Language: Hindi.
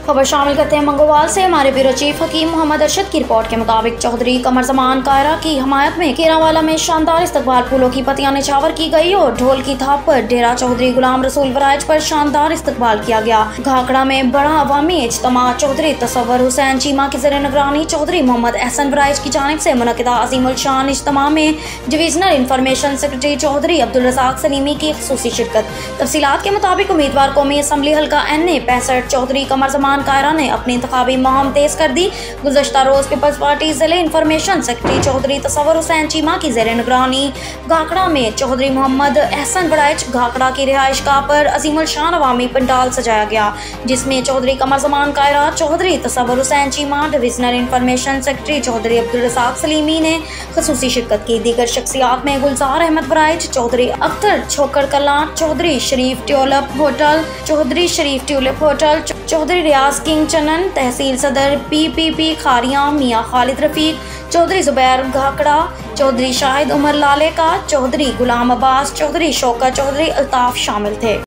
खबर शामिल करते हैं मंगोवाल से। हमारे ब्यूरो चीफ हकीम मोहम्मद अरशद की रिपोर्ट के मुताबिक चौधरी कमर जमान कायरा की हमायत में केरावाला में शानदार इस्तकबाल, फूलों की पत्तियां निछावर की गई और ढोल की थाप पर डेरा चौधरी गुलाम रसूल वराइज पर शानदार इस्तकबाल किया गया। घाकड़ा में बड़ा अवामी इज्तिमा चौधरी तसव्वुर हुसैन चीमा की ज़ेर निगरानी चौधरी मोहम्मद एहसन वराइज की जानिब से मुनक़िदा अज़ीमुल शान इज्तिमा में divisional information secretary Chaudhary Abdul Razzaq Salimi की ख़ुसूसी शिरकत। तफसीलात के मुताबिक उम्मीदवार कौमी असम्बली हल्का NA 65 चौधरी कमर जमान कायरा ने अपनी इंतखाबी मुहिम तेज कर दी। गुज़श्ता रोज पीपल्स पार्टी जिले इंफॉर्मेशन सेक्रेटरी चौधरी तसव्वुर हुसैन चीमा की ज़ेर निगरानी घाकड़ा में चौधरी मोहम्मद एहसन वराइज घाकड़ा की रिहाइश गाह पर अज़ीमुल शान अवामी पंडाल सजाया गया, जिसमें Chaudhry Qamar Zaman Kaira, Chaudhry Tasawwur Hussain Cheema, divisional information secretary Chaudhary Abdul Razzaq Salimi ने ख़ुसूसी शिरकत की। दीगर शख्सियात में गुलजार अहमद वराइज, चौधरी अख्तर छोकर कला, चौधरी शरीफ ट्यूलिप होटल, चौधरी रियाज किंग चनन, तहसील सदर PPP खारियां मियाँ खालिद रफीक, चौधरी जुबैर घाकड़ा, चौधरी शाहिद उमर लाले का, चौधरी गुलाम अब्बास, चौधरी शौकत चौधरी अल्ताफ शामिल थे।